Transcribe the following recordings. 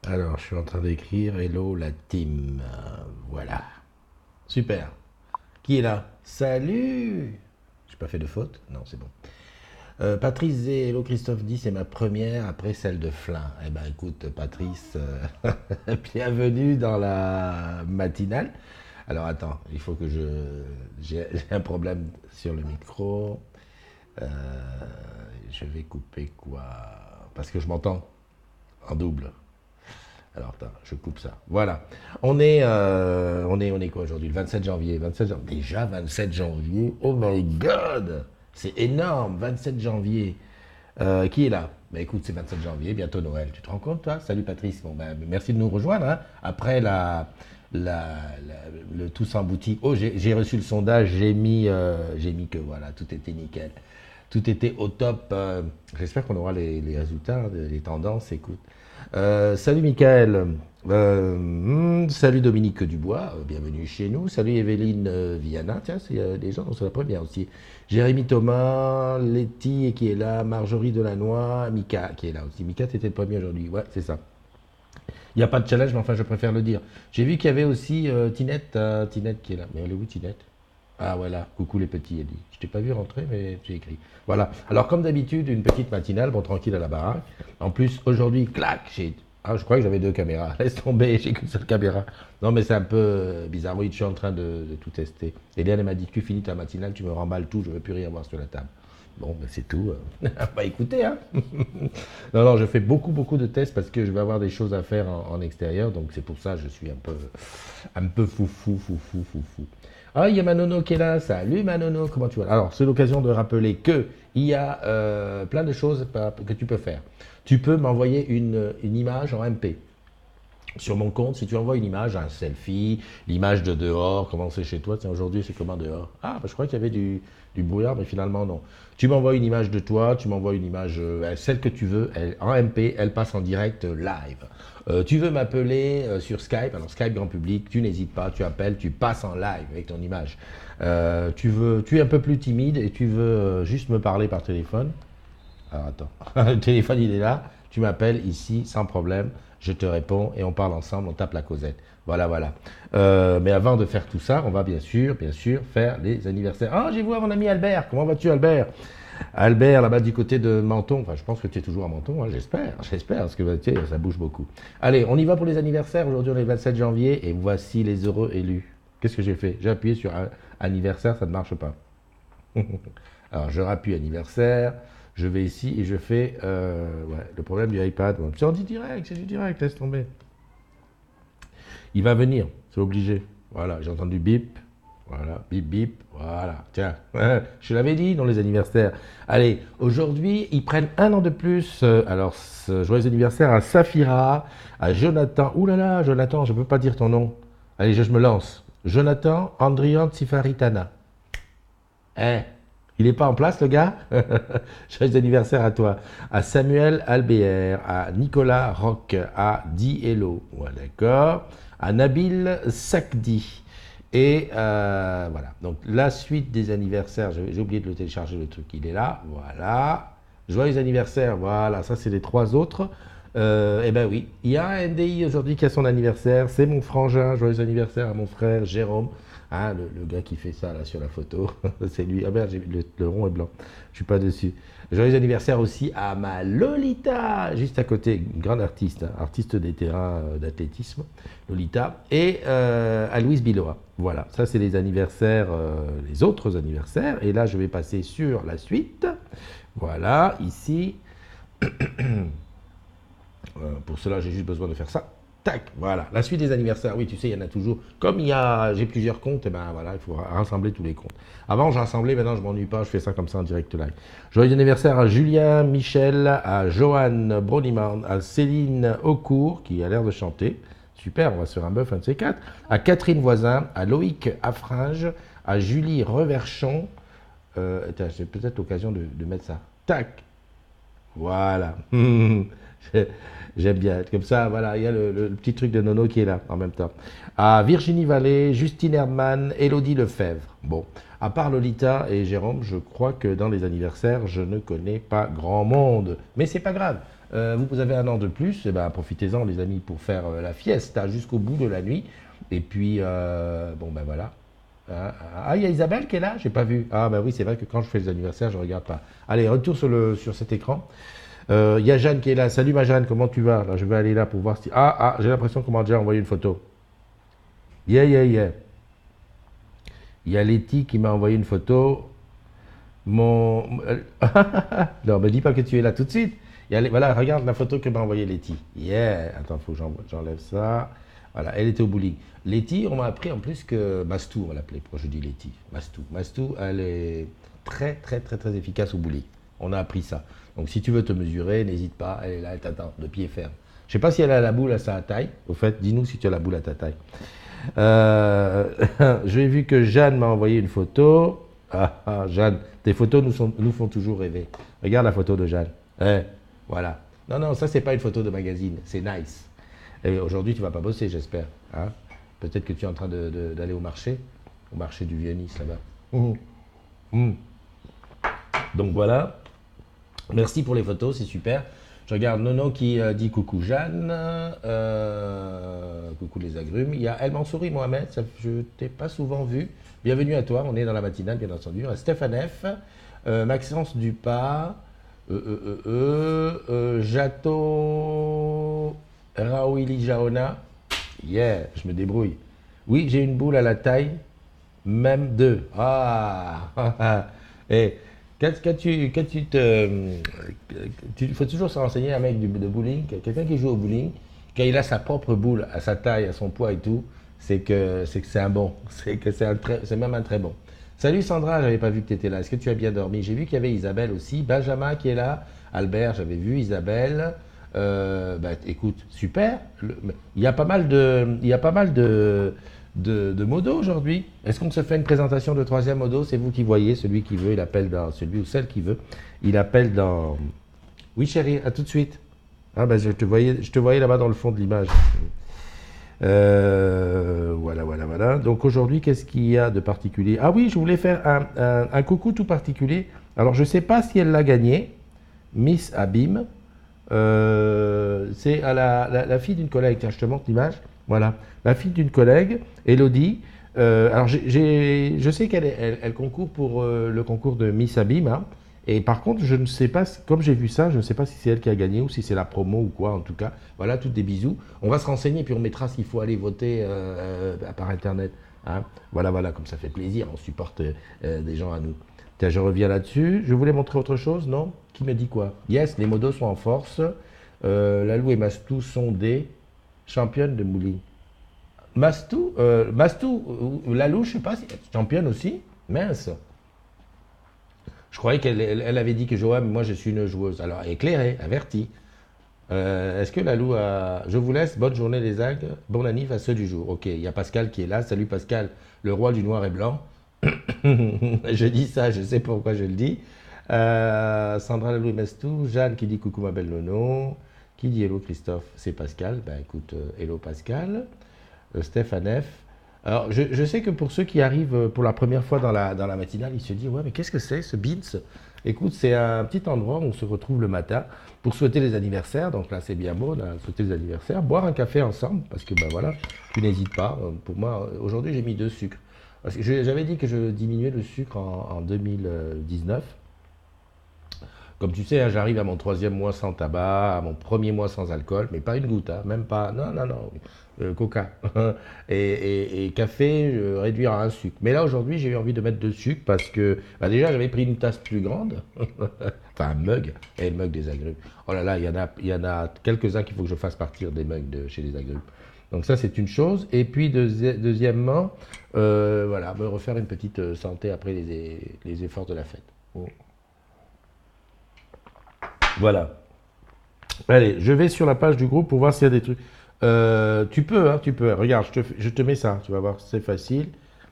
Alors, je suis en train d'écrire Hello la team. Voilà. Super. Qui est là? Salut! J'ai pas fait de faute? Non, c'est bon. Patrice et Hello Christophe dit c'est ma première après celle de Flin. Eh ben écoute Patrice, bienvenue dans la matinale. Alors attends, il faut que j'ai un problème sur le micro. Je vais couper quoi? Parce que je m'entends en double. Alors attends, je coupe ça. Voilà. On est quoi aujourd'hui? Le 27 janvier. 27 janvier. Déjà 27 janvier. Oh my god! C'est énorme, 27 janvier. Qui est là? Bah écoute, c'est 27 janvier, bientôt Noël. Tu te rends compte, toi? Salut Patrice. Bon, ben, merci de nous rejoindre. Hein. Après le Tous en boutique. Oh, j'ai reçu le sondage, j'ai mis que voilà, tout était nickel. Tout était au top. J'espère qu'on aura les résultats, les tendances. Écoute. Salut Michael. Salut Dominique Dubois, bienvenue chez nous. Salut Evelyne Viana, tiens, c'est des gens dont c'est la première aussi. Jérémy Thomas, Letty qui est là, Marjorie Delannoy, Mika qui est là aussi. Mika, t'étais le premier aujourd'hui, ouais, c'est ça. Il n'y a pas de challenge, mais enfin, je préfère le dire. J'ai vu qu'il y avait aussi Tinette qui est là. Mais elle est où Tinette? Ah voilà, coucou les petits, elle dit. Je t'ai pas vu rentrer, mais j'ai écrit. Voilà. Alors comme d'habitude, une petite matinale, bon tranquille à la baraque. En plus, aujourd'hui, clac, je crois que j'avais deux caméras. Laisse tomber, j'ai qu'une seule caméra. Non mais c'est un peu bizarre. Oui, je suis en train de tout tester. Eliane m'a dit, tu finis ta matinale, tu me remballes tout, je ne veux plus rien voir sur la table. Bon, ben c'est tout. Bah écoutez, hein. Non, je fais beaucoup de tests parce que je vais avoir des choses à faire en extérieur. Donc c'est pour ça que je suis un peu foufou. Ah, il y a Manono qui est là. Salut Manono, comment tu vas? Alors, c'est l'occasion de rappeler qu'il y a plein de choses que tu peux faire. Tu peux m'envoyer une image en MP. Sur mon compte, si tu envoies une image, un selfie, l'image de dehors, comment c'est chez toi? Tiens, aujourd'hui, c'est comment dehors? Ah, bah, je crois qu'il y avait du brouillard, mais finalement, non. Tu m'envoies une image de toi, tu m'envoies une image, celle que tu veux, en MP, elle passe en direct live. Tu veux m'appeler sur Skype, alors Skype grand public, tu n'hésites pas, tu appelles, tu passes en live avec ton image. Tu es un peu plus timide et tu veux juste me parler par téléphone. Alors attends, le téléphone il est là, tu m'appelles ici sans problème, je te réponds et on parle ensemble, on tape la causette. Voilà. Mais avant de faire tout ça, on va bien sûr faire les anniversaires. Ah, j'ai vu mon ami Albert, comment vas-tu Albert? Albert, là-bas du côté de Menton, enfin je pense que tu es toujours à Menton, hein, j'espère, parce que tu sais, ça bouge beaucoup. Allez, on y va pour les anniversaires, aujourd'hui on est le 27 janvier et voici les heureux élus. Qu'est-ce que j'ai fait? J'ai appuyé sur anniversaire, ça ne marche pas. Alors je rappuie anniversaire, je vais ici et je fais le problème du iPad. C'est du direct, laisse tomber. Il va venir, c'est obligé. Voilà, j'ai entendu bip. Voilà, bip, voilà. Tiens, je l'avais dit dans les anniversaires. Allez, aujourd'hui, ils prennent un an de plus. Alors, joyeux anniversaire à Safira, à Jonathan. Ouh là là, Jonathan, je ne peux pas dire ton nom. Allez, je me lance. Jonathan Andrian Tsifaritana. Eh, il n'est pas en place, le gars. Joyeux anniversaire à toi. À Samuel Albert, à Nicolas Roch, à Di Hello. Ouais, d'accord. À Nabil Sakdi. Et voilà. Donc, la suite des anniversaires, j'ai oublié de le télécharger, le truc, il est là. Voilà. Joyeux anniversaire. Voilà, ça, c'est les trois autres. Eh ben oui, il y a un NDI aujourd'hui qui a son anniversaire. C'est mon frangin. Joyeux anniversaire à mon frère Jérôme. Ah, le gars qui fait ça là sur la photo, c'est lui. Ah merde, le rond est blanc. Je suis pas dessus. Joyeux anniversaire aussi à ma Lolita, juste à côté, une grande artiste, hein, artiste des terrains d'athlétisme, Lolita, et à Louise Biloa. Voilà, ça c'est les anniversaires, les autres anniversaires. Et là, je vais passer sur la suite. Voilà, ici. Pour cela, j'ai juste besoin de faire ça. Tac, voilà. La suite des anniversaires, oui, tu sais, il y en a toujours. Comme j'ai plusieurs comptes, et ben voilà, il faut rassembler tous les comptes. Avant, j'ai rassemblé, maintenant, je m'ennuie pas, je fais ça comme ça en direct live. Joyeux anniversaire à Julien Michel, à Johan Broniman, à Céline Aucourt, qui a l'air de chanter. Super, on va se faire un bœuf, un de ces quatre. À Catherine Voisin, à Loïc Affringe, à Julie Reverchon. J'ai peut-être l'occasion de mettre ça. Tac, voilà. J'aime bien. Comme ça, voilà, il y a le petit truc de Nono qui est là en même temps. À Virginie Vallée, Justine Herman, Élodie Lefebvre. Bon, à part Lolita et Jérôme, je crois que dans les anniversaires, je ne connais pas grand monde. Mais c'est pas grave. Vous avez un an de plus, eh ben, profitez-en les amis pour faire la fiesta jusqu'au bout de la nuit. Et puis, bon ben voilà. Ah, il y a Isabelle qui est là, j'ai pas vu. Ah ben oui, c'est vrai que quand je fais les anniversaires, je regarde pas. Allez, retour sur cet écran. Il y a Jeanne qui est là. Salut ma Jeanne, comment tu vas? Là, je vais aller là pour voir si. J'ai l'impression qu'on m'a déjà envoyé une photo. Yeah, yeah, yeah. Il y a Letty qui m'a envoyé une photo. Mon. Non, me dis pas que tu es là tout de suite. Voilà, regarde la photo que m'a envoyée Letty. Yeah. Attends, faut que j'enlève ça. Voilà, elle était au bowling. Letty, on m'a appris en plus que Mastou, on l'appelait. Pourquoi je dis Letty? Mastou. Mastou, elle est très, très, très, très efficace au bowling. On a appris ça. Donc si tu veux te mesurer, n'hésite pas, elle est là, elle t'attend, de pied ferme. Je ne sais pas si elle a la boule à sa taille. Au fait, dis-nous si tu as la boule à ta taille. J'ai vu que Jeanne m'a envoyé une photo. Jeanne, tes photos nous font toujours rêver. Regarde la photo de Jeanne. Voilà. Non, non, ça, c'est pas une photo de magazine. C'est nice. Et aujourd'hui, tu vas pas bosser, j'espère. Hein. Peut-être que tu es en train d'aller au marché du Vieux-Nice, là-bas. Donc voilà. Merci pour les photos, c'est super. Je regarde Nono qui dit coucou Jeanne, coucou les agrumes. Il y a El Mansouri Mohamed, je ne t'ai pas souvent vu. Bienvenue à toi, on est dans la matinale bien entendu. Stéphane F, Maxence Dupas, Jato Raouili Jaona. Yeah, je me débrouille. Oui, j'ai une boule à la taille, même deux. Et il faut toujours se renseigner un mec de bowling, quelqu'un qui joue au bowling, quand il a sa propre boule à sa taille, à son poids et tout, c'est que c'est un bon, c'est même un très bon. Salut Sandra, j'avais pas vu que tu étais là. Est-ce que tu as bien dormi? J'ai vu qu'il y avait Isabelle aussi, Benjamin qui est là, Albert, j'avais vu Isabelle. Écoute, super. Il y a pas mal de modos aujourd'hui. Est-ce qu'on se fait une présentation de troisième modo? C'est vous qui voyez, celui qui veut, il appelle dans. Celui ou celle qui veut, il appelle dans. Oui chérie, à tout de suite. Je te voyais là-bas dans le fond de l'image. Voilà. Donc aujourd'hui, qu'est-ce qu'il y a de particulier? Ah oui, je voulais faire un coucou tout particulier. Alors je ne sais pas si elle l'a gagné, Miss Abim. C'est à la fille d'une collègue. Tiens, je te montre l'image. Voilà, la fille d'une collègue, Elodie. Alors, je sais qu'elle concourt pour le concours de Miss Abim. Hein, et par contre, je ne sais pas, comme j'ai vu ça, je ne sais pas si c'est elle qui a gagné ou si c'est la promo ou quoi. En tout cas, voilà, toutes des bisous. On va se renseigner puis on mettra s'il faut aller voter par Internet. Hein. Voilà, comme ça fait plaisir. On supporte des gens à nous. Tiens, je reviens là-dessus. Je voulais montrer autre chose, non? Qui me dit quoi? Yes, les modos sont en force. Lalou et Mastou sont des championnes de bowling. Mastou, Lalou, je sais pas si championne aussi. Mince. Je croyais qu'elle avait dit que Joam, moi je suis une joueuse. Alors éclairée, avertie. Est-ce que Lalou a... Je vous laisse, bonne journée les algues, bon anniv à ceux du jour. Ok, il y a Pascal qui est là. Salut Pascal, le roi du noir et blanc. Je dis ça, je sais pourquoi je le dis. Sandra Lalou Mestou, Jeanne qui dit coucou ma belle Nono. Qui dit hello Christophe? C'est Pascal. Ben écoute, hello Pascal. Stéphane F. Alors, je sais que pour ceux qui arrivent pour la première fois dans la matinale, ils se disent, ouais, mais qu'est-ce que c'est ce Beans? Écoute, c'est un petit endroit où on se retrouve le matin pour souhaiter les anniversaires. Donc là, c'est bien beau, là, souhaiter les anniversaires. Boire un café ensemble, parce que ben voilà, tu n'hésites pas. Pour moi, aujourd'hui, j'ai mis 2 sucres. Parce que j'avais dit que je diminuais le sucre en 2019. Comme tu sais, hein, j'arrive à mon 3e mois sans tabac, à mon 1er mois sans alcool, mais pas une goutte, hein, même pas, non, non, non, coca. Et café, réduire à 1 sucre. Mais là, aujourd'hui, j'ai eu envie de mettre 2 sucres parce que, bah, déjà, j'avais pris une tasse plus grande, enfin un mug, et le mug des agrumes. Oh là là, il y en a quelques-uns qu'il faut que je fasse partir des mugs de chez les agrumes. Donc ça, c'est une chose. Et puis, deuxièmement, voilà, me refaire une petite santé après les efforts de la fête. Oh. Voilà. Allez, je vais sur la page du groupe pour voir s'il y a des trucs. Tu peux, hein, tu peux. Regarde, je te mets ça, tu vas voir, c'est facile.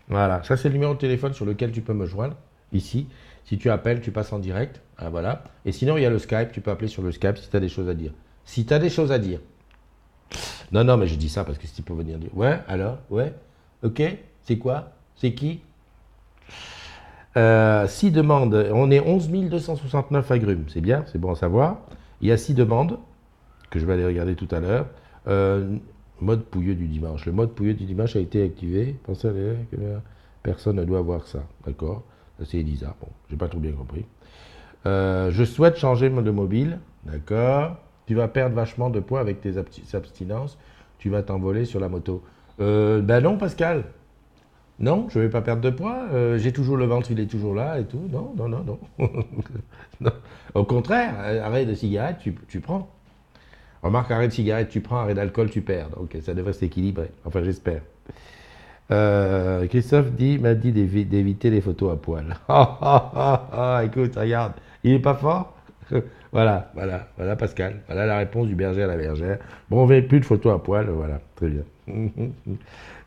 Voilà, ça c'est le numéro de téléphone sur lequel tu peux me joindre, ici. Si tu appelles, tu passes en direct. Ah, voilà. Et sinon, il y a le Skype, tu peux appeler sur le Skype si tu as des choses à dire. Si tu as des choses à dire. Non, non, mais je dis ça parce que si tu peux venir dire. Ouais, alors, ouais, ok, c'est quoi? C'est qui? 6 demandes, on est 11 269 agrumes, c'est bien, c'est bon à savoir. Il y a 6 demandes, que je vais aller regarder tout à l'heure. Mode pouilleux du dimanche. Le mode pouilleux du dimanche a été activé. Pensez à que personne ne doit voir ça. D'accord? Ça c'est Elisa. Bon, j'ai pas trop bien compris. Je souhaite changer de mobile. D'accord? Tu vas perdre vachement de poids avec tes abstinences. Tu vas t'envoler sur la moto. Ben non, Pascal. Non, je ne vais pas perdre de poids. J'ai toujours le ventre, il est toujours là et tout. Non, non, non, non. Non. Au contraire, arrêt de cigarette, tu prends. Remarque, arrêt de cigarette, tu prends, arrêt d'alcool, tu perds. Donc ça devrait s'équilibrer. Enfin, j'espère. Christophe m'a dit d'éviter les photos à poil. Ah, ah, ah, ah, écoute, regarde, il est pas fort. Voilà, voilà, voilà Pascal. Voilà la réponse du berger à la bergère. Bon, on ne veut plus de photos à poil, voilà, très bien.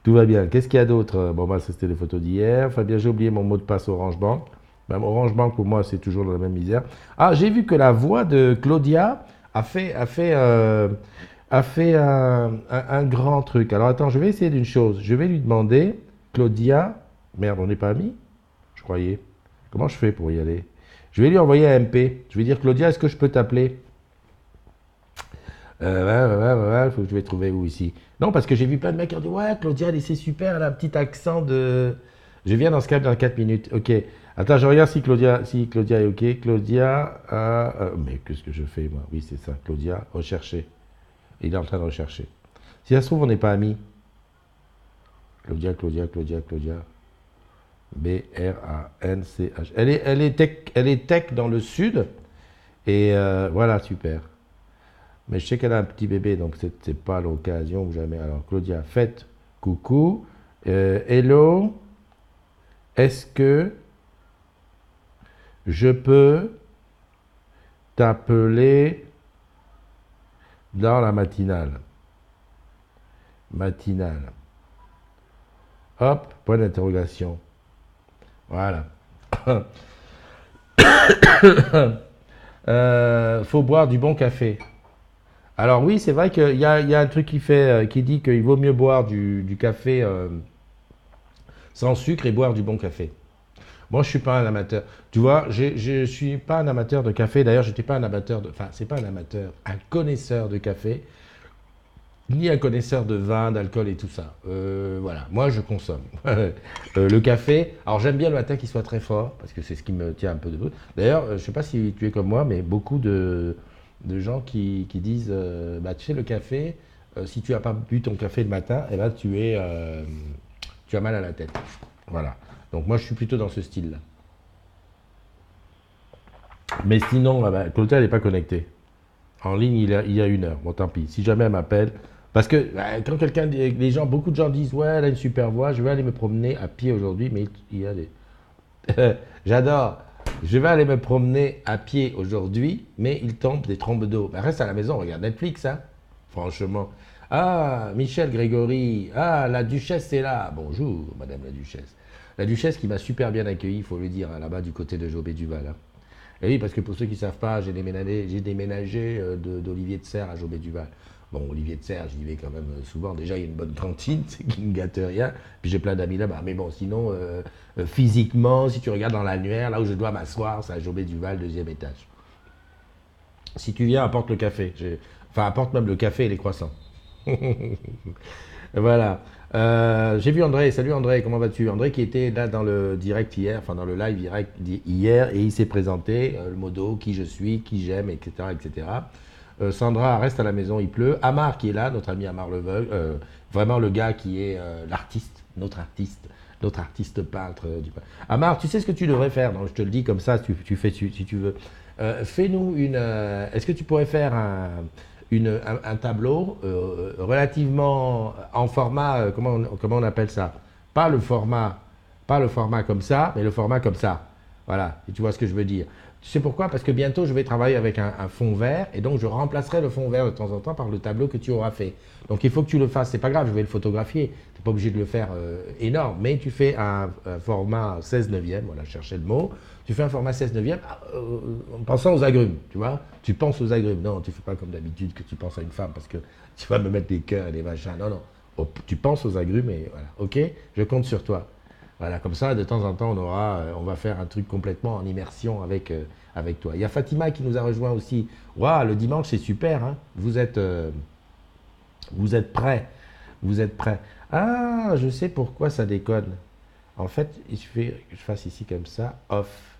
Tout va bien. Qu'est-ce qu'il y a d'autre? Bon, bah, ça c'était les photos d'hier. Fabien, j'ai oublié mon mot de passe Orange Bank. Ben, Orange Bank, pour moi, c'est toujours dans la même misère. Ah, j'ai vu que la voix de Claudia a fait un grand truc. Alors attends, je vais essayer d'une chose. Je vais lui demander, Claudia, merde, on n'est pas amis? Je croyais. Comment je fais pour y aller? Je vais lui envoyer un MP. Je vais dire, Claudia, est-ce que je peux t'appeler? Ouais, faut que je vais trouver où ici. Non, parce que j'ai vu plein de mecs qui ont dit, ouais, Claudia, c'est super, elle a un petit accent de... Je viens dans Skype dans 4 minutes. Ok. Attends, je regarde si Claudia est ok. Claudia mais qu'est-ce que je fais, moi? Oui, c'est ça. Claudia, rechercher. Il est en train de rechercher. Si ça se trouve, on n'est pas amis. Claudia. B-R-A-N-C-H. Elle est tech dans le sud. Et voilà, super. Mais je sais qu'elle a un petit bébé, donc c'est pas l'occasion ou jamais. Alors, Claudia, faites coucou. Hello. Est-ce que je peux t'appeler dans la matinale? Matinale. Hop, point d'interrogation. Voilà. Faut boire du bon café. Alors oui, c'est vrai qu'il y a un truc qui dit qu'il vaut mieux boire du café sans sucre et boire du bon café. Moi, je suis pas un amateur. Tu vois, je suis pas un amateur de café. D'ailleurs, je n'étais pas un amateur de... Enfin, c'est pas un amateur, un connaisseur de café, ni un connaisseur de vin, d'alcool et tout ça. Voilà, moi, je consomme. Le café, alors j'aime bien le matin qu'il soit très fort, parce que c'est ce qui me tient un peu debout. D'ailleurs, je ne sais pas si tu es comme moi, mais beaucoup de gens qui disent, bah, tu sais, le café, si tu n'as pas bu ton café le matin, eh ben, tu as mal à la tête. Voilà. Donc moi, je suis plutôt dans ce style-là. Mais sinon, Clotilde n'est pas connectée. En ligne, il y a 1 heure. Bon, tant pis. Si jamais elle m'appelle. Parce que quand beaucoup de gens disent, ouais, elle a une super voix, je vais aller me promener à pied aujourd'hui, mais il y a des... J'adore. Je vais aller me promener à pied aujourd'hui, mais il tombe des trombes d'eau. Ben, reste à la maison, regarde Netflix, hein. Franchement. Ah, Michel Grégory. Ah, la duchesse est là. Bonjour, madame la duchesse. La duchesse qui m'a super bien accueilli, il faut le dire, hein, là-bas du côté de Jobé-Duval. Hein. Et oui, parce que pour ceux qui ne savent pas, j'ai déménagé d'Olivier de Serres à Jobé-Duval. Bon, Olivier de Serres, j'y vais quand même souvent. Déjà, il y a une bonne cantine, c'est qui ne gâte rien. Puis j'ai plein d'amis là-bas. Mais bon, sinon, physiquement, si tu regardes dans l'annuaire, là où je dois m'asseoir, c'est à Jobé-Duval, deuxième étage. Si tu viens, apporte le café. Enfin, apporte même le café et les croissants. Voilà. J'ai vu André. Salut André, comment vas-tu? André qui était là dans le direct hier, enfin dans le live direct hier, et il s'est présenté, le modo, qui je suis, qui j'aime, etc. etc. Sandra reste à la maison, il pleut. Amar qui est là, notre ami Amar Leveuil, vraiment le gars qui est l'artiste, notre artiste peintre. Amar, tu sais ce que tu devrais faire? Non, je te le dis comme ça, tu fais si tu veux. Fais-nous une. Est-ce que tu pourrais faire un tableau relativement en format, comment on appelle ça? Pas le format, pas le format comme ça, mais le format comme ça. Voilà, et tu vois ce que je veux dire. Tu sais pourquoi? Parce que bientôt je vais travailler avec un fond vert et donc je remplacerai le fond vert de temps en temps par le tableau que tu auras fait. Donc il faut que tu le fasses, c'est pas grave, je vais le photographier. Tu n'es pas obligé de le faire énorme, mais tu fais un format 16 neuvième, voilà, chercher le mot. Tu fais un format 16 neuvième en pensant aux agrumes, tu vois. Tu penses aux agrumes. Non, tu fais pas comme d'habitude que tu penses à une femme parce que tu vas me mettre des cœurs et des machins. Non, non. Oh, tu penses aux agrumes et voilà. Ok? Je compte sur toi. Voilà, comme ça, de temps en temps, on va faire un truc complètement en immersion avec toi. Il y a Fatima qui nous a rejoint aussi. Waouh, le dimanche, c'est super, hein. Vous êtes prêts. Vous êtes prêts. Ah, je sais pourquoi ça déconne. En fait, il suffit que je fasse ici comme ça, off,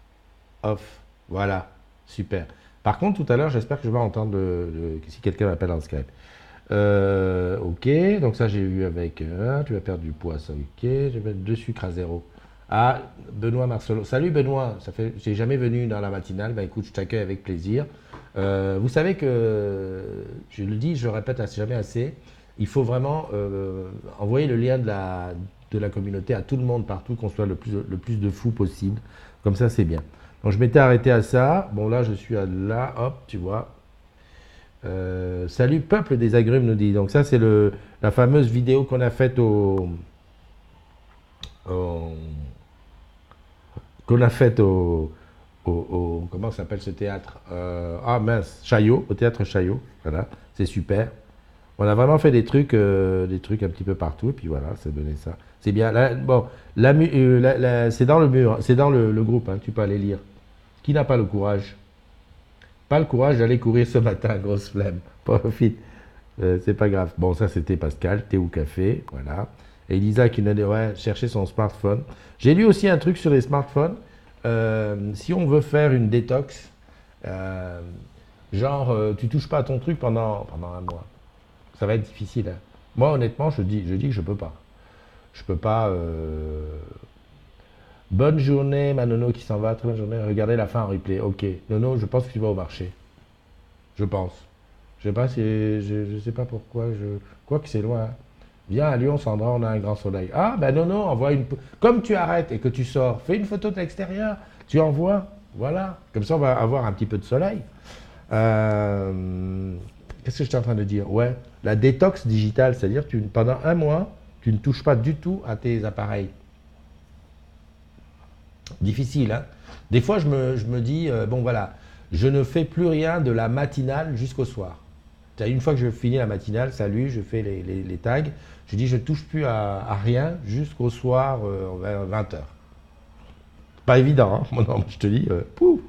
off. Voilà, super. Par contre, tout à l'heure, j'espère que je vais entendre si quelqu'un m'appelle en Skype. Ok, donc ça j'ai vu avec tu vas perdre du poids, ça ok, je vais mettre 2 sucres à 0. Ah, Benoît Marcelo. Salut Benoît, ça fait, j'ai jamais venu dans la matinale, bah écoute, je t'accueille avec plaisir. Vous savez que, je le dis, je le répète jamais assez, il faut vraiment envoyer le lien de la communauté à tout le monde partout, qu'on soit le plus de fous possible. Comme ça, c'est bien. Donc je m'étais arrêté à ça. Bon là, je suis à là, hop, tu vois. Salut peuple des agrumes, nous dit. Donc ça, c'est la fameuse vidéo qu'on a faite au- qu'on a faite comment s'appelle ce théâtre? Ah mince, Chaillot, au théâtre Chaillot. Voilà, c'est super. On a vraiment fait des trucs un petit peu partout, et puis voilà, ça donnait ça. C'est bien. Là, bon, c'est dans le mur, c'est dans le groupe, hein, tu peux aller lire. Qui n'a pas le courage? Pas le courage d'aller courir ce matin, grosse flemme. Profite. C'est pas grave. Bon, ça c'était Pascal, thé ou café, voilà. Et Elisa qui devrait chercher son smartphone. J'ai lu aussi un truc sur les smartphones. Si on veut faire une détox, euh, genre tu touches pas à ton truc pendant un mois. Ça va être difficile. Hein. Moi, honnêtement, je dis que je peux pas. Je peux pas. Bonne journée, ma nono qui s'en va. Très bonne journée. Regardez la fin en replay. Ok. Nono, je pense que tu vas au marché. Je pense. Je sais pas si. Je sais pas pourquoi. Quoi que c'est loin. Hein. Viens à Lyon, Sandra, on a un grand soleil. Ah, ben nono, envoie une. Comme tu arrêtes et que tu sors, fais une photo de l'extérieur. Tu envoies. Voilà. Comme ça, on va avoir un petit peu de soleil. Qu'est-ce que j'étais en train de dire? Ouais, la détox digitale, c'est-à-dire pendant un mois, tu ne touches pas du tout à tes appareils. Difficile, hein? Des fois, je me dis, bon voilà, je ne fais plus rien de la matinale jusqu'au soir. Une fois que je finis la matinale, salut, je fais les tags, je dis, je ne touche plus à rien jusqu'au soir vers 20 h. Pas évident, hein? Non, je te dis, pouf,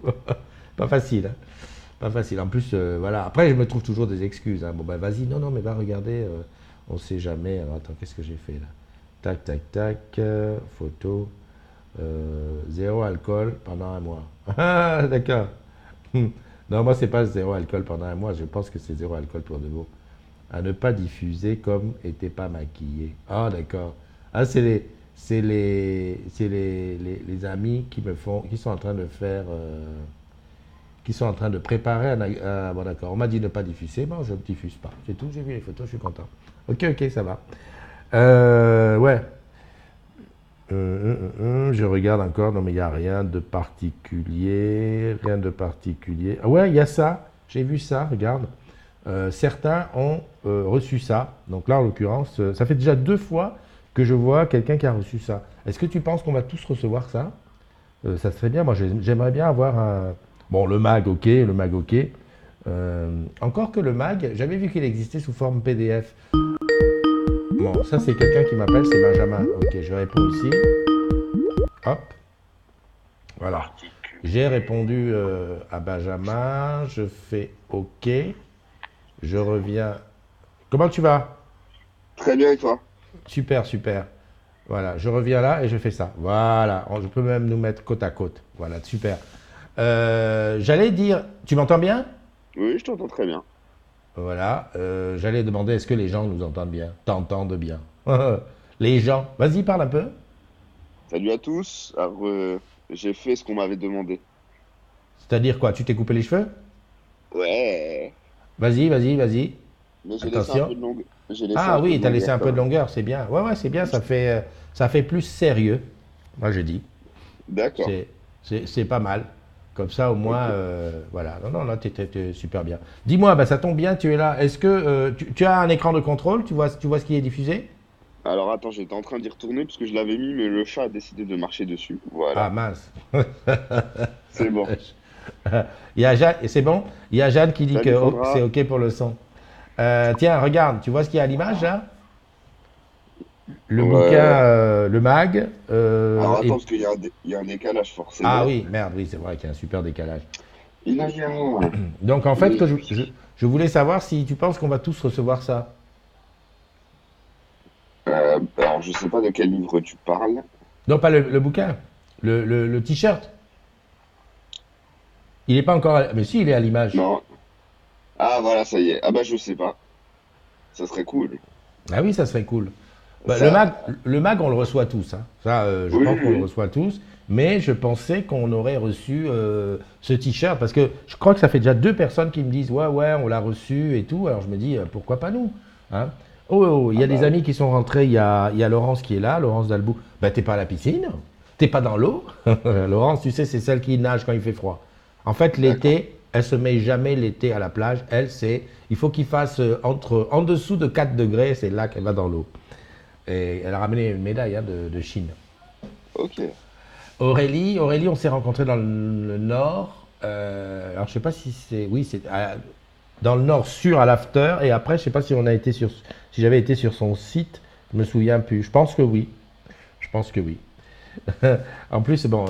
pas facile. Hein? Pas facile. En plus, voilà. Après, je me trouve toujours des excuses. Hein. Bon, ben vas-y, non, non, mais va regarder. On ne sait jamais. Alors, attends, qu'est-ce que j'ai fait là? Tac, tac, tac. Photo. Zéro alcool pendant un mois. Ah, d'accord. Non, moi, c'est pas zéro alcool pendant un mois. Je pense que c'est zéro alcool pour de bon. À ne pas diffuser comme était pas maquillé. Ah, d'accord. Ah, les amis qui sont en train de faire. Qui sont en train de préparer bon d'accord, on m'a dit ne pas diffuser, bon je ne diffuse pas, c'est tout, j'ai vu les photos, je suis content. Ok, ok, ça va. Ouais, Je regarde encore, non mais il n'y a rien de particulier, rien de particulier. Ah ouais, il y a ça, j'ai vu ça, regarde. Certains ont reçu ça. Donc là, en l'occurrence, ça fait déjà 2 fois que je vois quelqu'un qui a reçu ça. Est-ce que tu penses qu'on va tous recevoir ça? Ça serait bien, moi j'aimerais bien avoir un... Bon, le mag, ok. Encore que le mag, j'avais vu qu'il existait sous forme PDF. Bon, ça c'est quelqu'un qui m'appelle, c'est Benjamin. Ok, je réponds ici. Hop, voilà. J'ai répondu à Benjamin, je fais OK, je reviens. Comment tu vas? Très bien, et toi? Super, super. Voilà, je reviens là et je fais ça. Voilà, je peux même nous mettre côte à côte. Voilà, super. J'allais dire, tu m'entends bien? Oui, je t'entends très bien. Voilà, j'allais demander est-ce que les gens nous entendent bien? T'entendent bien. Les gens, vas-y, parle un peu. Salut à tous. Alors, j'ai fait ce qu'on m'avait demandé. C'est-à-dire quoi? Tu t'es coupé les cheveux? Ouais, Vas-y, vas-y, vas-y. mais j'ai laissé un Attention. peu de longueur. J'ai laissé un Ah peu oui, de t'as laissé longueur un quand peu de même. longueur, c'est bien. Ouais, ouais, c'est bien, ça fait plus sérieux. Moi, je dis. D'accord. C'est, c'est pas mal. Comme ça, au moins, Ok. voilà. Non, non, là, t'es super bien. Dis-moi, bah, ça tombe bien, tu es là. Est-ce que tu as un écran de contrôle? Tu vois ce qui est diffusé? Alors attends, j'étais en train d'y retourner parce que je l'avais mis, mais le chat a décidé de marcher dessus. Ah, Voilà. mince. C'est bon. Il y a Jeanne, et c'est bon? Il y a Jeanne qui dit que Salut c'est Sandra. OK pour le son. Tiens, regarde, tu vois ce qu'il y a à l'image là? Le bouquin, Ouais. le mag. Alors attends, parce qu'il y a il y a un décalage Ah forcément. oui, merde, oui, c'est vrai qu'il y a un super décalage. Il a rien. Donc en fait, Oui. je voulais savoir si tu penses qu'on va tous recevoir ça. Alors, je sais pas de quel livre tu parles. Non, pas le bouquin, le t-shirt. Il n'est pas encore. Mais si, il est à l'image. Non. Ah voilà, ça y est. Ah bah je sais pas. Ça serait cool. Ah oui, ça serait cool. Bah, Ça. le mag, on le reçoit tous, hein. Ça, je Oui, pense oui, qu'on le oui. reçoit tous. Mais je pensais qu'on aurait reçu ce t-shirt parce que je crois que ça fait déjà 2 personnes qui me disent ouais, ouais, on l'a reçu et tout. Alors je me dis pourquoi pas nous, hein. Oh, oh, il y Ah a des bah amis oui. qui sont rentrés. Il y a Laurence qui est là, Laurence Dalbou. Bah, t'es pas à la piscine, t'es pas dans l'eau. Laurence, tu sais, c'est celle qui nage quand il fait froid. En fait, D'accord. l'été, elle se met jamais l'été à la plage. Elle, c'est, il faut qu'il fasse en dessous de 4 degrés, c'est là qu'elle va dans l'eau. Et elle a ramené une médaille hein, de Chine. Ok. Aurélie, on s'est rencontrés dans le nord. Alors je sais pas si c'est, oui, c'est dans le nord sur à l'after. Et après, je sais pas si on a été sur, si j'avais été sur son site. Je me souviens plus. Je pense que oui. Je pense que oui. En plus, bon,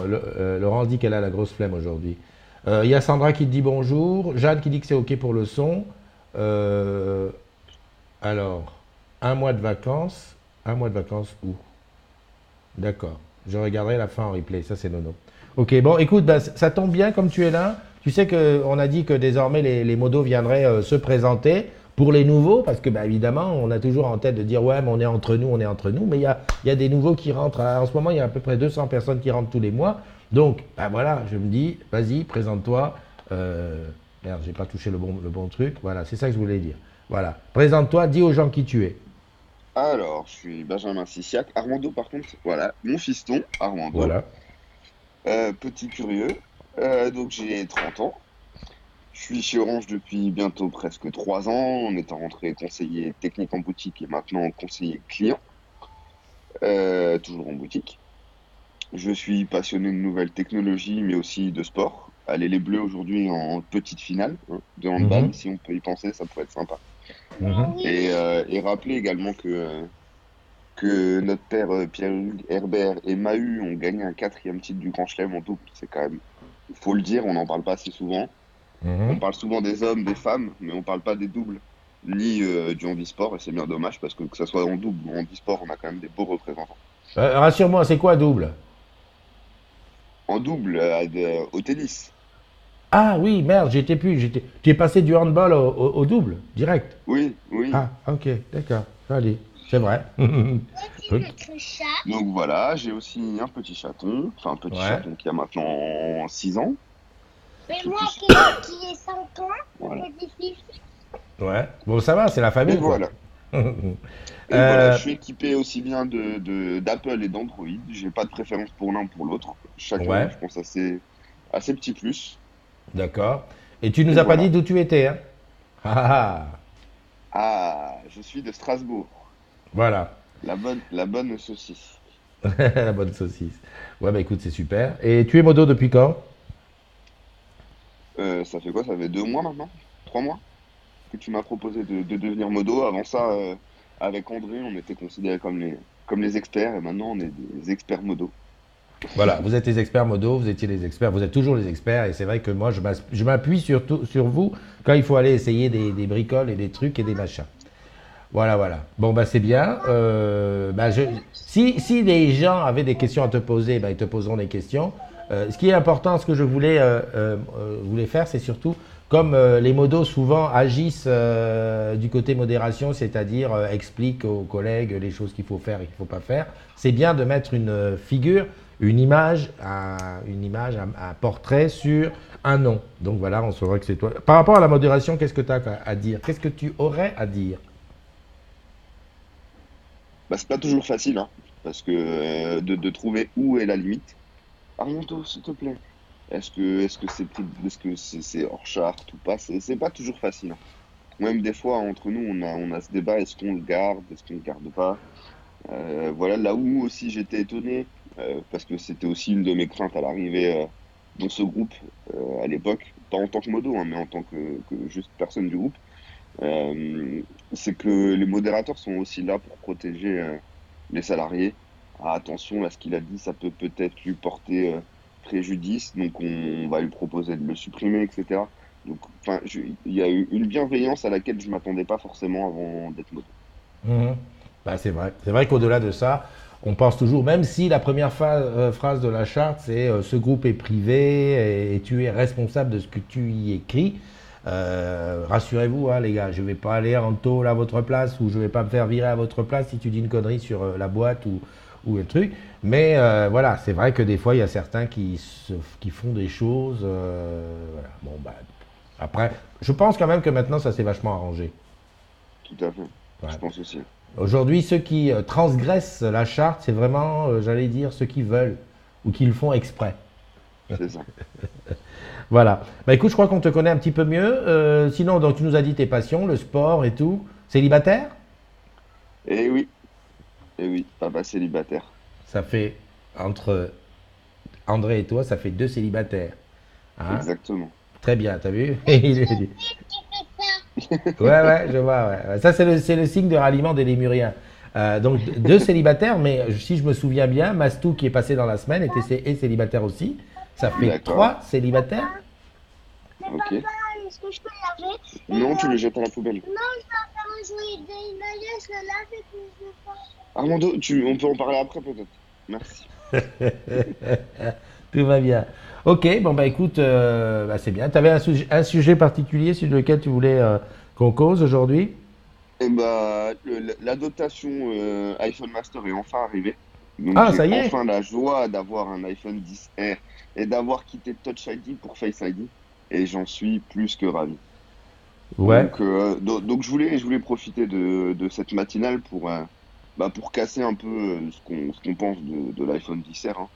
Laurence dit qu'elle a la grosse flemme aujourd'hui. Il y a Sandra qui te dit bonjour. Jeanne qui dit que c'est ok pour le son. Euh, alors, un mois de vacances. Un mois de vacances où? D'accord. Je regarderai la fin en replay. Ça, c'est nono. Ok, bon, écoute, ben, ça tombe bien comme tu es là. Tu sais qu'on a dit que désormais les modos viendraient se présenter pour les nouveaux, parce que, ben, évidemment, on a toujours en tête de dire, ouais, mais on est entre nous. Mais il y a des nouveaux qui rentrent. En ce moment, il y a à peu près 200 personnes qui rentrent tous les mois. Donc, ben voilà, je me dis, vas-y, présente-toi. Merde, j'ai pas touché le bon truc. Voilà, c'est ça que je voulais dire. Voilà. Présente-toi, dis aux gens qui tu es. Alors, je suis Benjamin Sissiac. Armando, par contre, voilà, mon fiston, Armando. Voilà. Petit curieux. Donc, j'ai 30 ans. Je suis chez Orange depuis bientôt presque 3 ans, en étant rentré conseiller technique en boutique et maintenant conseiller client, toujours en boutique. Je suis passionné de nouvelles technologies, mais aussi de sport. Allez, les Bleus aujourd'hui en petite finale hein, de handball, Mhm, si on peut y penser, ça pourrait être sympa. mhm. Et rappeler également que notre père Pierre-Hugues Herbert et Mahut ont gagné un quatrième titre du Grand Chelem en double. C'est quand même, il faut le dire, on n'en parle pas assez souvent. On Mhm. parle souvent des hommes, des femmes, mais on parle pas des doubles, ni du handisport, et c'est bien dommage parce que ça soit en double ou en handisport, on a quand même des beaux représentants. Rassure-moi, c'est quoi double? En double, au tennis, Ah oui, merde, j'étais plus. Tu es passé du handball au double, direct. oui, oui. Ah, ok, d'accord. Allez, c'est vrai. Ok. Donc voilà, j'ai aussi un petit chaton, enfin un petit Ouais, chaton qui a maintenant 6 ans, Mais tout moi petit. qui ai 5 ans, Voilà. c'est difficile. ouais. Bon, ça va, c'est la Et famille, quoi. voilà. Et voilà, Euh, je suis équipé aussi bien d'Apple et d'Android. J'ai pas de préférence pour l'un ou pour l'autre. Chacun, ouais, je pense, a ses petits plus. d'accord. Et tu nous Et as pas dit voilà. d'où tu étais, hein? Ah, ah, Ah, je suis de Strasbourg. voilà. La bonne saucisse. La bonne saucisse. Ouais, bah écoute, c'est super. Et tu es modo depuis quand? Ça fait quoi? Ça fait 2 mois maintenant? 3 mois que tu m'as proposé de devenir modo. Avant ça, avec André, on était considérés comme les experts et maintenant on est des experts modo. Voilà, vous êtes les experts modo, vous étiez les experts, vous êtes toujours les experts, et c'est vrai que moi, je m'appuie sur vous quand il faut aller essayer des bricoles et des trucs et des machins. Voilà, voilà. Bon, bah c'est bien. Si les gens avaient des questions à te poser, bah, ils te poseront des questions. Ce qui est important, ce que je voulais faire, c'est surtout, comme les modos souvent agissent du côté modération, c'est-à-dire expliquent aux collègues les choses qu'il faut faire et qu'il ne faut pas faire, c'est bien de mettre une figure, un portrait sur un nom. Donc voilà, on saura que c'est toi. Par rapport à la modération, qu'est-ce que tu as à dire? Qu'est-ce que tu aurais à dire? Bah, c'est pas toujours facile, hein, parce que de trouver où est la limite. Armando, s'il te plaît. Est-ce que c'est hors charte ou pas? C'est pas toujours facile, hein. Même des fois, entre nous, on a ce débat, est-ce qu'on le garde, est-ce qu'on le garde pas? Voilà, là où aussi j'étais étonné, parce que c'était aussi une de mes craintes à l'arrivée dans ce groupe à l'époque, pas en tant que modo, hein, mais en tant que juste personne du groupe, euh, c'est que les modérateurs sont aussi là pour protéger les salariés. Ah, attention, là, ce qu'il a dit, ça peut peut-être lui porter préjudice, donc on va lui proposer de le supprimer, etc. Donc, enfin, il y a eu une bienveillance à laquelle je m'attendais pas forcément avant d'être modo. Mhm. Bah, c'est vrai. C'est vrai qu'au-delà de ça, on pense toujours, même si la première phrase de la charte, c'est ce groupe est privé et tu es responsable de ce que tu y écris. Rassurez-vous, hein, les gars, je ne vais pas aller en tôle à votre place ou je ne vais pas me faire virer à votre place si tu dis une connerie sur la boîte ou le truc. Mais voilà, c'est vrai que des fois, il y a certains qui font des choses. Voilà. Bon, bah, après, je pense quand même que maintenant, ça s'est vachement arrangé. Tout à fait. Je Ouais. pense aussi. Aujourd'hui, ceux qui transgressent la charte, c'est vraiment, j'allais dire, ceux qui veulent ou qui le font exprès. C'est ça. Voilà. Bah écoute, je crois qu'on te connaît un petit peu mieux. Sinon, donc tu nous as dit tes passions, le sport et tout. Célibataire? Et oui, et oui, papa célibataire. Ça fait entre André et toi, ça fait deux célibataires. Hein? Exactement. Très bien, t'as vu? Ouais, ouais, je vois. Ouais. Ouais. Ça, c'est le signe de ralliement des Lémuriens. Donc, deux célibataires, mais si je me souviens bien, Mastou, qui est passé dans la semaine, est célibataire aussi. Ça fait D'accord. trois célibataires. Mais Ok. papa, est-ce que je peux laver? Non, tu le jettes à la poubelle. Non, je vais faire un jouet de maillot, je le lave et puis je le fais. Armando, on peut en parler après peut-être. Merci. Tout va bien. Ok, bon, bah écoute, bah, c'est bien. Tu avais un sujet particulier sur lequel tu voulais qu'on cause aujourd'hui? Et bah, la dotation iPhone Master est enfin arrivée. Donc Ah, j'ai ça y est? enfin la joie d'avoir un iPhone 10R et d'avoir quitté Touch ID pour Face ID. Et j'en suis plus que ravi. Ouais. Donc je voulais profiter de cette matinale pour casser un peu ce qu'on pense de l'iPhone 10R, hein.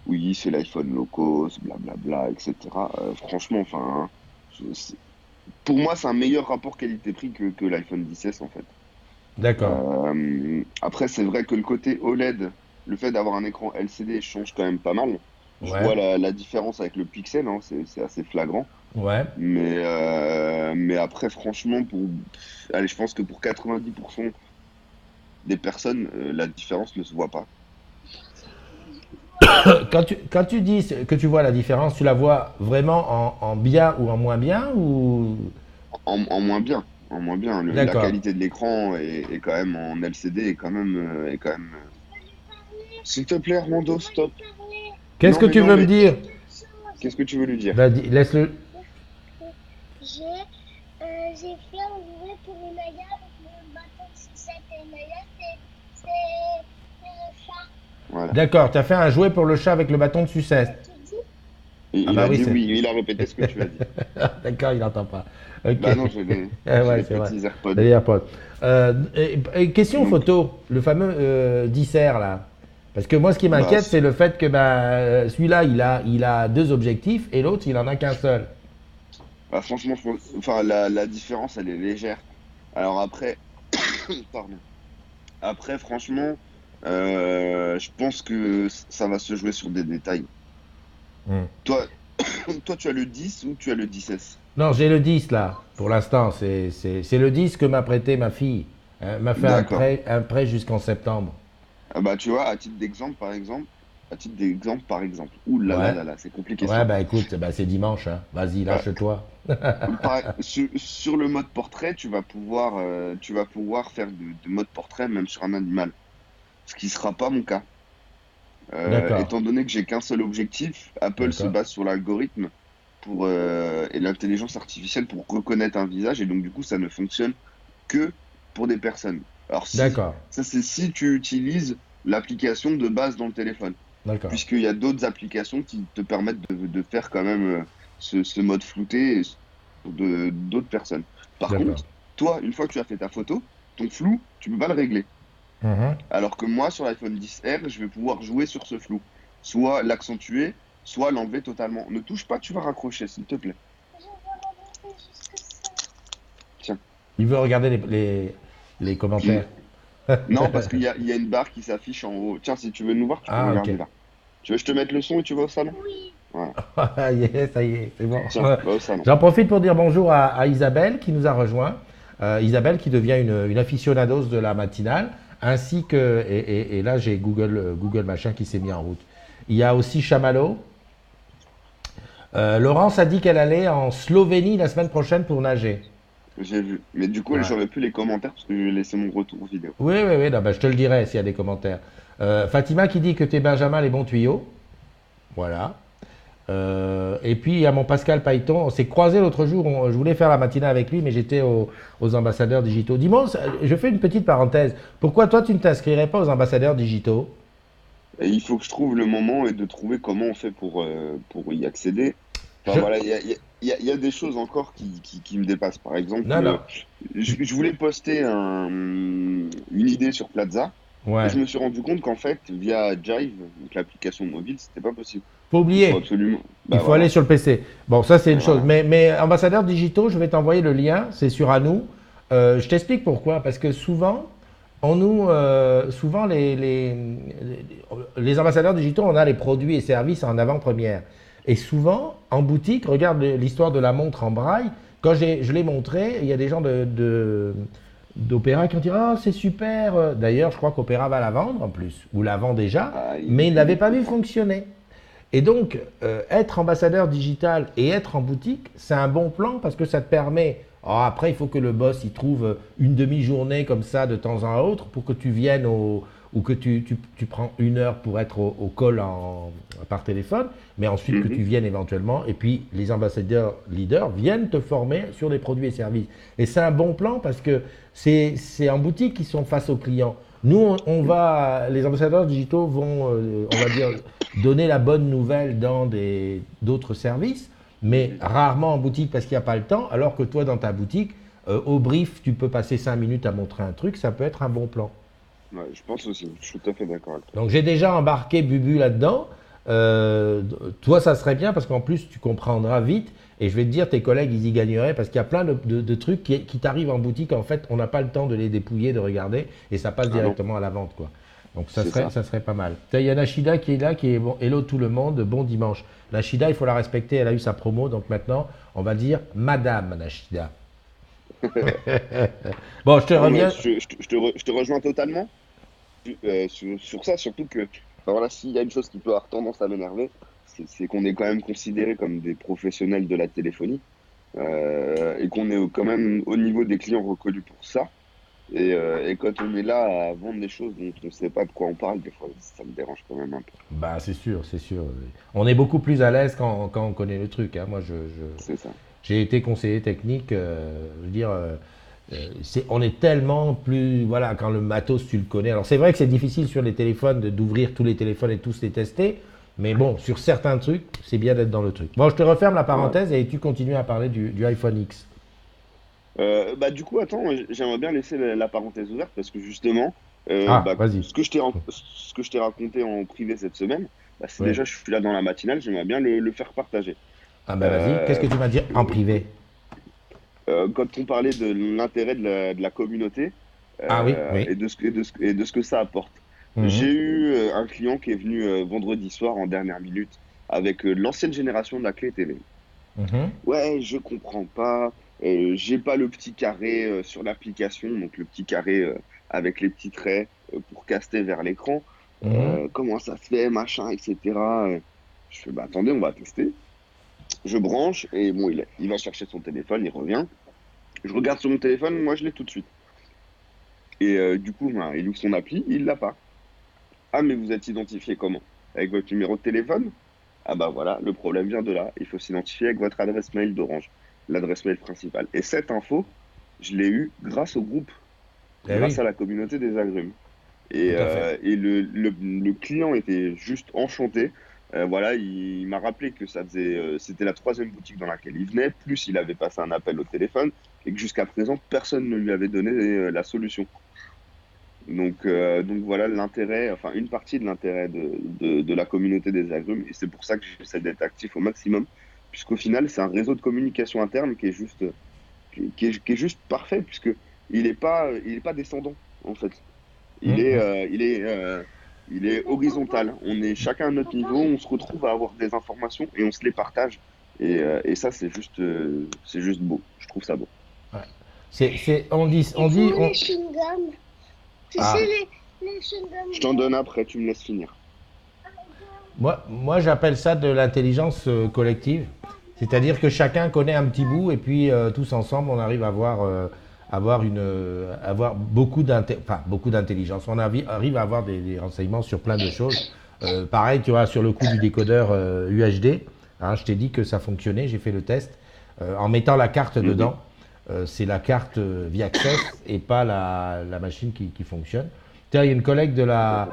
Oui, c'est l'iPhone low cost, blablabla, etc. Franchement, enfin, c'est- pour moi, c'est un meilleur rapport qualité-prix que l'iPhone 10S en fait. D'accord. Après, c'est vrai que le côté OLED, le fait d'avoir un écran LCD change quand même pas mal. Je Ouais. vois la différence avec le Pixel, hein, c'est assez flagrant. Ouais. Mais après, franchement, allez, je pense que pour 90% des personnes, la différence ne se voit pas. Quand tu dis que tu vois la différence, tu la vois vraiment en bien ou en moins bien ou... En moins bien. En moins bien. La D'accord. qualité de l'écran est quand même en LCD est quand même. S'il te plaît, Armando, Je vais stop. lui parler. Qu'est-ce que tu Non, veux me mais dire? Quelque chose. qu'est-ce que tu veux lui dire? Bah, laisse-le. J'ai j'ai fait un jouet pour Inaya avec le bâton de sucette. Et Inaya, c'est le chat. Voilà. D'accord, tu as fait un jouet pour le chat avec le bâton de sucette. Tu dis? Et Ah il bah a oui, dit c'est. oui, il a répété ce que tu as dit. D'accord, il n'entend pas. Ok. Bah non, j'ai Ouais, les c'est vrai. petits AirPods. D'ailleurs, Paul. Et question Donc, photo, le fameux dissert là. Parce que moi, ce qui bah, m'inquiète, c'est le fait que bah, celui-là, il a deux objectifs et l'autre, il en a qu'un seul. franchement, enfin, la différence, elle est légère. Alors après, pardon. Après, franchement, je pense que ça va se jouer sur des détails. Hmm. Toi, toi, tu as le 10 ou tu as le 10S? Non, j'ai le 10 là, pour l'instant. C'est le 10 que m'a prêté ma fille. Elle m'a fait D'accord. un prêt jusqu'en septembre. Ah bah, tu vois, à titre d'exemple, par exemple. Ouh là là Ouais. là là, c'est compliqué Ouais, ça. bah écoute, bah, c'est dimanche, hein. Vas-y, Euh, lâche-toi. sur le mode portrait, tu vas pouvoir faire de mode portrait même sur un animal. Ce qui sera pas mon cas. D'accord, Étant donné que j'ai qu'un seul objectif, Apple se d'accord, base sur l'algorithme et l'intelligence artificielle pour reconnaître un visage, et donc du coup, ça ne fonctionne que pour des personnes. Alors d'accord, ça c'est si tu utilises l'application de base dans le téléphone, d'accord, puisqu'il y a d'autres applications qui te permettent de faire quand même ce mode flouté de d'autres personnes. Par d'accord. contre, toi, une fois que tu as fait ta photo, ton flou, tu peux pas le régler. Mhm. Alors que moi, sur l'iPhone 10R, je vais pouvoir jouer sur ce flou. Soit l'accentuer, soit l'enlever totalement. Ne touche pas, tu vas raccrocher, s'il te plaît. Je vais remonter jusque ça. Tiens. Il veut regarder les commentaires. Tu- Non, parce qu'il y a une barre qui s'affiche en haut. Tiens, si tu veux nous voir, tu peux Ah, ok. regarder là. Tu veux que je te mette le son et tu vas au salon? Oui. Voilà. Ah, yes, ça y est, c'est bon. Tiens, va au salon. J'en profite pour dire bonjour à Isabelle qui nous a rejoint. Isabelle qui devient une aficionados de la matinale, ainsi que, et là j'ai Google machin qui s'est mis en route. Il y a aussi Chamallow. Laurence a dit qu'elle allait en Slovénie la semaine prochaine pour nager. J'ai vu. Mais du coup, Ouais. j'aurais plus les commentaires parce que je vais laisser mon retour vidéo. Oui, oui, oui, non, bah, je te le dirai s'il y a des commentaires. Fatima qui dit que t'es Benjamin les bons tuyaux. Voilà. Et puis il y a mon Pascal Pailleton. On s'est croisé l'autre jour. Je voulais faire la matinée avec lui, mais j'étais aux ambassadeurs digitaux. Dis-moi, je fais une petite parenthèse. Pourquoi toi tu ne t'inscrirais pas aux ambassadeurs digitaux? Et il faut que je trouve le moment et de trouver comment on fait pour y accéder. Enfin Je... voilà, il y a des choses encore qui me dépassent. Par exemple, Non, non. je voulais poster une idée sur Plaza et Ouais. je me suis rendu compte qu'en fait, via Jive, donc l'application mobile, c'était pas possible. Faut Il faut oublier. absolument. Il Bah faut aller voilà, sur le PC. Bon, ça c'est une chose. voilà. Mais ambassadeurs digitaux, je vais t'envoyer le lien. C'est sur à nous. Je t'explique pourquoi. Parce que souvent, souvent les ambassadeurs digitaux, on a les produits et services en avant-première. Et souvent, en boutique, regarde l'histoire de la montre en braille. Quand je l'ai montré, il y a des gens d'Opéra qui ont dit ah, c'est super. D'ailleurs, je crois qu'Opéra va la vendre en plus, ou la vend déjà, Ah, mais ils ne il l'avaient est pas vu content. fonctionner. Et donc, être ambassadeur digital et être en boutique, c'est un bon plan parce que ça te permet. Alors après, il faut que le boss il trouve une demi-journée comme ça de temps en autre pour que tu viennes ou que tu prends une heure pour être au call par téléphone, mais ensuite que tu Mhm. viennes éventuellement. Et puis, les ambassadeurs leaders viennent te former sur les produits et services. Et c'est un bon plan parce que c'est en boutique qu'ils sont face aux clients. Nous, on va, les ambassadeurs digitaux vont, on va dire, donner la bonne nouvelle dans d'autres services, mais Mhm. rarement en boutique parce qu'il n'y a pas le temps, alors que toi, dans ta boutique, au brief, tu peux passer 5 minutes à montrer un truc, ça peut être un bon plan. Ouais, je pense aussi. Je suis tout à fait d'accord avec toi. Donc j'ai déjà embarqué Bubu là-dedans. Euh, Toi, ça serait bien parce qu'en plus, tu comprendras vite. Et je vais te dire, tes collègues, ils y gagneraient parce qu'il y a plein de trucs qui t'arrivent en boutique. En fait, on n'a pas le temps de les dépouiller, de regarder. Et ça passe Ah non, directement à la vente, quoi. Donc c'est ça. ça serait pas mal. Il y a Nashida qui est là, qui est bon. Hello tout le monde, bon dimanche. Nashida, il faut la respecter, elle a eu sa promo. Donc maintenant, on va dire Madame Nashida. Bon, je te Non, mais reviens. je te rejoins totalement sur ça, surtout que, enfin, voilà, s'il y a une chose qui peut avoir tendance à m'énerver, c'est qu'on est quand même considérés comme des professionnels de la téléphonie et qu'on est quand même au niveau des clients reconnus pour ça. Et quand on est là à vendre des choses dont on ne sait pas de quoi on parle, des fois, ça me dérange quand même un peu. Bah, c'est sûr, c'est sûr. On est beaucoup plus à l'aise quand on connaît le truc, hein. Moi, C'est ça. j'ai été conseiller technique. Je veux dire, on est tellement plus. Voilà, quand le matos, tu le connais. Alors, c'est vrai que c'est difficile sur les téléphones d'ouvrir tous les téléphones et tous les tester. Mais bon, sur certains trucs, c'est bien d'être dans le truc. Bon, je te referme la parenthèse et tu continues à parler du iPhone X. Bah, du coup, attends, j'aimerais bien laisser la parenthèse ouverte parce que justement, Ah, bah, vas-y. ce que je t'ai raconté en privé cette semaine, bah, si Ouais. déjà je suis là dans la matinale, j'aimerais bien le faire partager. Ah ben vas-y. Qu'est-ce Euh, que tu m'as dit en privé? Quand on parlait de l'intérêt de la communauté Ah oui, oui. et de ce que ça apporte, Mhm, j'ai eu un client qui est venu vendredi soir en dernière minute avec l'ancienne génération de la clé télé. mhm, Ouais, je comprends pas. J'ai pas le petit carré sur l'application, donc le petit carré avec les petits traits pour caster vers l'écran. mhm. Comment ça se fait, machin, etc. Je fais, bah attendez, on va tester. Je branche et bon, il va chercher son téléphone, il revient. Je regarde sur mon téléphone, moi je l'ai tout de suite. Et du coup, ben, il ouvre son appli, il l'a pas. Ah, mais vous êtes identifié comment? Avec votre numéro de téléphone? Ah bah voilà, le problème vient de là. Il faut s'identifier avec votre adresse mail d'Orange, l'adresse mail principale. Et cette info, je l'ai eue grâce au groupe, Eh grâce oui, à la communauté des agrumes. tout à fait. Et le client était juste enchanté. Voilà, il m'a rappelé que ça faisait, c'était la troisième boutique dans laquelle il venait, plus il avait passé un appel au téléphone et que jusqu'à présent, personne ne lui avait donné la solution. Donc voilà l'intérêt, enfin une partie de l'intérêt de la communauté des agrumes, et c'est pour ça que j'essaie d'être actif au maximum, puisqu'au final, c'est un réseau de communication interne qui est juste, qui est juste parfait, puisque il est pas descendant, en fait. Il Mhm, est, mhm. euh, il est, euh, il est horizontal. On est chacun à notre niveau, on se retrouve à avoir des informations et on se les partage. Et ça, c'est juste beau. Je trouve ça beau. Ouais. On dit, Et pour les on... chewing-gums, tu sais, Ah, les chewing-gums Je t'en donne après, tu me laisses finir. moi j'appelle ça de l'intelligence collective. C'est-à-dire que chacun connaît un petit bout et puis tous ensemble on arrive à avoir beaucoup d'intelligence. Arrive à avoir des renseignements sur plein de choses. Pareil, tu vois, sur le coup du décodeur UHD, hein, je t'ai dit que ça fonctionnait, j'ai fait le test. En mettant la carte Mhm. dedans, c'est la carte VAccess et pas la machine qui fonctionne. Tiens, il y a une collègue de la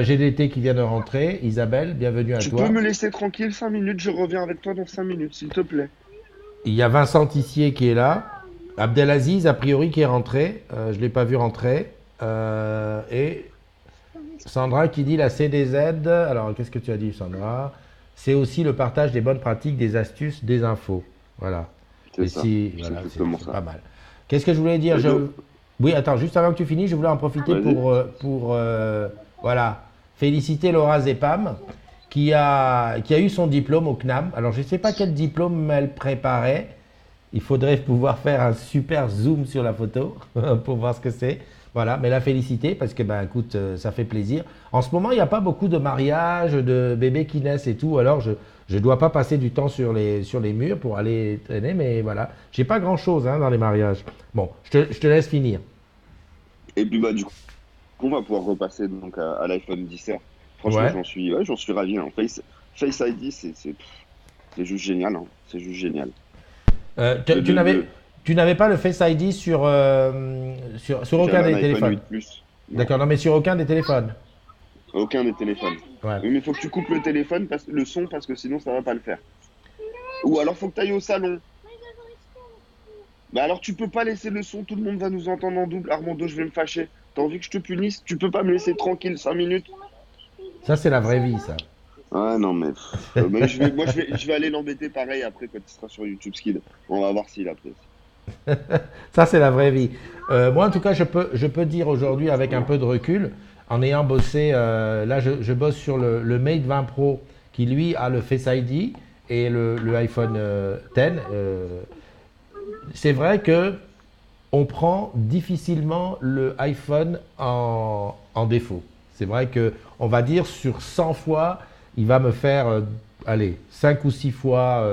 GDT qui vient de rentrer. Isabelle, bienvenue à Tu peux me toi. laisser tranquille 5 minutes, je reviens avec toi dans 5 minutes, s'il te plaît. Il y a Vincent Tissier qui est là. Abdelaziz, a priori, qui est rentré. Je ne l'ai pas vu rentrer. Et Sandra qui dit la CDZ. Alors, qu'est-ce que tu as dit, Sandra? C'est aussi le partage des bonnes pratiques, des astuces, des infos. Voilà. C'est Et ça, si, c'est voilà, exactement c'est ça. pas mal. Qu'est-ce que je voulais dire? Et donc, Oui, attends, juste avant que tu finisses, je voulais en profiter vas-y. voilà, féliciter Laura Zepam, qui a eu son diplôme au CNAM. Alors, je ne sais pas quel diplôme elle préparait. Il faudrait pouvoir faire un super zoom sur la photo pour voir ce que c'est. Voilà, mais la féliciter parce que, ben, écoute, ça fait plaisir. En ce moment, il n'y a pas beaucoup de mariages, de bébés qui naissent et tout. Alors, je dois pas passer du temps sur les murs pour aller traîner, mais voilà. J'ai pas grand-chose hein, dans les mariages. Bon, je te laisse finir. Et puis bah du coup, on va pouvoir repasser donc à l'iPhone 10R. Franchement, Ouais. ouais, j'en suis ravi, hein. Face ID, c'est juste génial, hein. C'est juste génial. Le, Tu le, n'avais le- tu n'avais pas le Face ID sur aucun J'avais un des iPhone téléphones. 8 Plus. Non, D'accord, non, mais sur aucun des téléphones. aucun des téléphones. Ouais. Oui, mais il faut que tu coupes le téléphone, le son, parce que sinon ça va pas le faire. Ou alors faut que tu ailles au salon. Bah alors tu peux pas laisser le son, tout le monde va nous entendre en double. Armando, je vais me fâcher. T'as envie que je te punisse? Tu peux pas me laisser tranquille 5 minutes? Ça, c'est la vraie vie, ça. Ah non, mais je vais aller l'embêter pareil après quand il sera sur YouTube Skid. On va voir s'il apprécie. Ça, c'est la vraie vie. Moi, en tout cas, je peux dire aujourd'hui, avec un peu de recul, en ayant bossé, là, je bosse sur le Mate 20 Pro, qui lui a le Face ID et le iPhone X. C'est vrai que on prend difficilement le iPhone en défaut. C'est vrai que on va dire sur 100 fois, il va me faire, allez, 5 ou 6 fois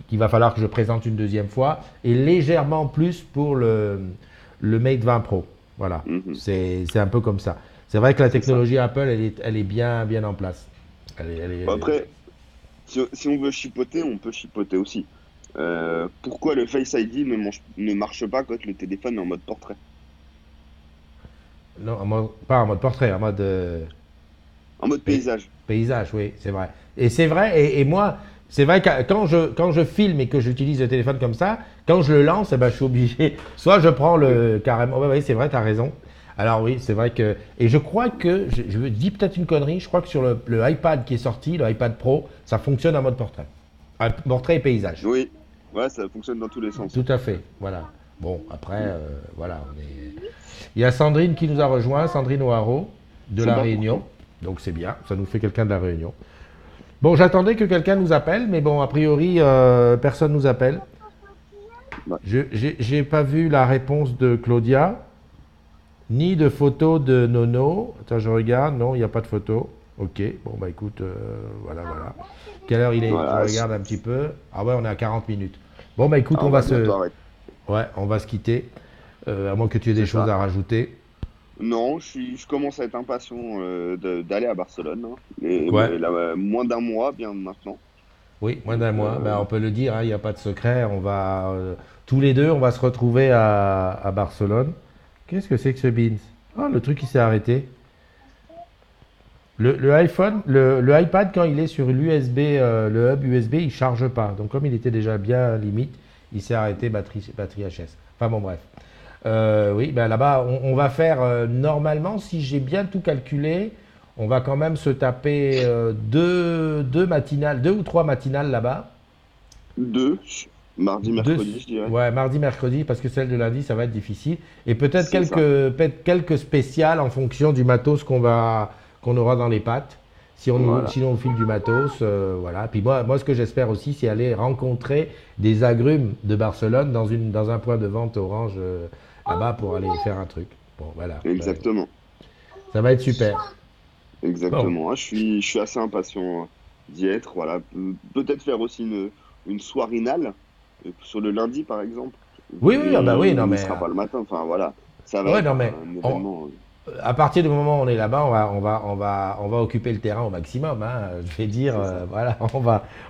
qu'il va falloir que je présente une deuxième fois, et légèrement plus pour le Mate 20 Pro. Voilà, Mhm, c'est un peu comme ça. C'est vrai que la c'est ça. technologie Apple, elle est bien, bien en place. Bon, après, si on veut chipoter, on peut chipoter aussi. Pourquoi le Face ID ne marche pas quand le téléphone est en mode portrait? Non, pas en mode portrait, en mode. En mode paysage. Paysage, oui, c'est vrai. Et c'est vrai, et moi, c'est vrai que quand je filme et que j'utilise le téléphone comme ça, quand je le lance, eh ben, je suis obligé. Soit je prends le carrément. Oui, c'est vrai, tu as raison. Alors oui, c'est vrai que. Et je crois que, je dis peut-être une connerie, je crois que sur le iPad qui est sorti, le iPad Pro, ça fonctionne en mode portrait. Portrait et paysage. Oui, ouais, ça fonctionne dans tous les sens. Tout à fait, voilà. Bon, après, voilà, on est. Il y a Sandrine qui nous a rejoint, Sandrine O'Haraud, de C'est La pas Réunion. pourquoi. Donc c'est bien, ça nous fait quelqu'un de La Réunion. Bon, j'attendais que quelqu'un nous appelle, mais bon, a priori, personne nous appelle. Ouais. J'ai pas vu la réponse de Claudia, ni de photo de Nono. Attends, je regarde. Non, il n'y a pas de photo. Ok, bon, bah écoute, voilà, voilà. Quelle heure il est? Voilà, Je regarde un petit peu. Ah ouais, on est à 40 minutes. Bon, bah écoute, on va bientôt arrêter. Ouais, on va se quitter. À moins que tu aies des C'est choses ça. à rajouter. Non, je commence à être impatient d'aller à Barcelone, hein. Ouais. Là, moins d'un mois, bien maintenant. Oui, moins Donc, d'un mois. Ben, on peut le dire, hein, il n'y a pas de secret. On va, tous les deux, on va se retrouver à Barcelone. Qu'est-ce que c'est que ce Beans? Ah, le truc qui s'est arrêté. Le iPhone, le iPad, quand il est sur l'USB, le hub USB, il charge pas. Donc, comme il était déjà bien limite, il s'est arrêté batterie HS. Enfin, bon, bref. Oui, ben là-bas, on va faire normalement, si j'ai bien tout calculé, on va quand même se taper deux matinales, 2 ou 3 matinales là-bas. deux, mardi, Deux, mercredi, je dirais. ouais, mardi, mercredi, parce que celle de lundi, ça va être difficile. Et peut-être C'est ça. quelques spéciales en fonction du matos qu'on aura dans les pattes. Si on, Voilà. sinon, on file du matos, voilà. Puis moi, ce que j'espère aussi, c'est aller rencontrer des agrumes de Barcelone dans un point de vente Orange là-bas pour aller faire un truc. Bon, voilà. Exactement. Ça va être super. Bon. Exactement. Ah, je suis assez impatient d'y être. Voilà. Peut-être faire aussi une soirinale sur le lundi, par exemple. Oui, oui, ah bah oui, non On n'y mais, sera pas le matin. Enfin, voilà. Ça va ouais, être non mais, un événement. à partir du moment où on est là-bas, on va occuper le terrain au maximum, hein. Je vais dire, C'est ça. voilà,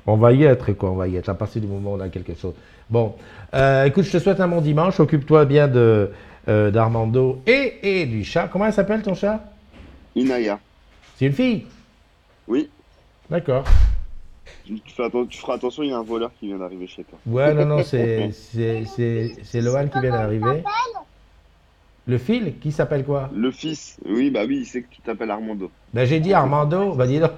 on va y être, quoi, on va y être à partir du moment où on a quelque chose. Bon, écoute, je te souhaite un bon dimanche. Occupe-toi bien d'Armando et du chat. Comment elle s'appelle ton chat? Inaya. C'est une fille? Oui. D'accord. Tu feras attention, il y a un voleur qui vient d'arriver chez toi. Ouais, non, non, c'est Lohan qui vient d'arriver. Le fil, qui s'appelle quoi? Le fils. Oui, bah oui, il sait que tu t'appelles Armando. Ben j'ai dit Armando, bah dis donc.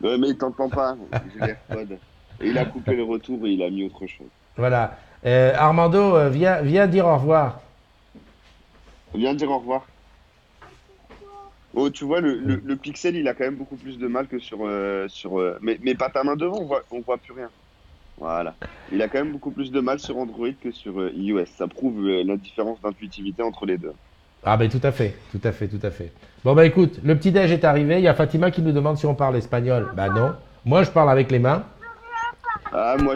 Ouais, mais il t'entend pas. J'ai l'AirPod. Et il a coupé le retour et il a mis autre chose. Voilà. Armando, viens dire au revoir. Viens dire au revoir. Oh, tu vois, Oui. le Pixel, il a quand même beaucoup plus de mal que mais pas ta main devant, on voit plus rien. Voilà. Il a quand même beaucoup plus de mal sur Android que sur iOS. Ça prouve la différence d'intuitivité entre les deux. Ah ben tout à fait, tout à fait, tout à fait. Bon ben écoute, le petit déj est arrivé. Il y a Fatima qui nous demande si on parle espagnol. Ben non. Moi je parle avec les mains. Ah, moi,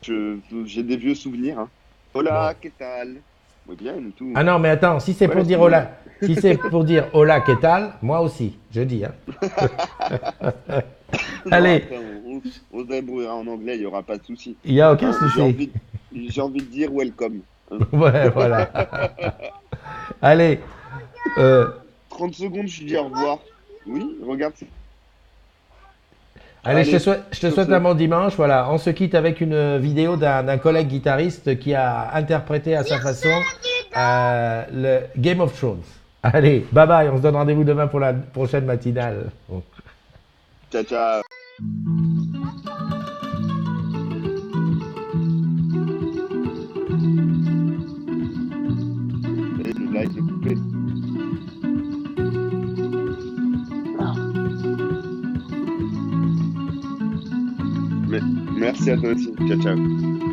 j'ai des vieux souvenirs, hein. Bon. Hola, ¿qué tal? Muy bien, tout. Ah non, mais attends, si c'est Ouais, pour dire excuse-moi. hola, si c'est pour dire hola, que tal, moi aussi, je dis. Hein. Non, Allez, après, on se débrouillera en anglais, il n'y aura pas de souci. il n'y a aucun Hein, souci. j'ai envie de dire welcome. Hein. Ouais, voilà. Allez, euh, 30 secondes, je dis au revoir. Oui, regarde. allez, Allez, je te sur souhaite un ce. bon dimanche. Voilà, on se quitte avec une vidéo d'un collègue guitariste qui a interprété à sa façon le Game of Thrones. Allez, bye bye, on se donne rendez-vous demain pour la prochaine matinale. Bon. Ciao, ciao. Et le live est coupé. Mais, merci à toi aussi. Ciao, ciao.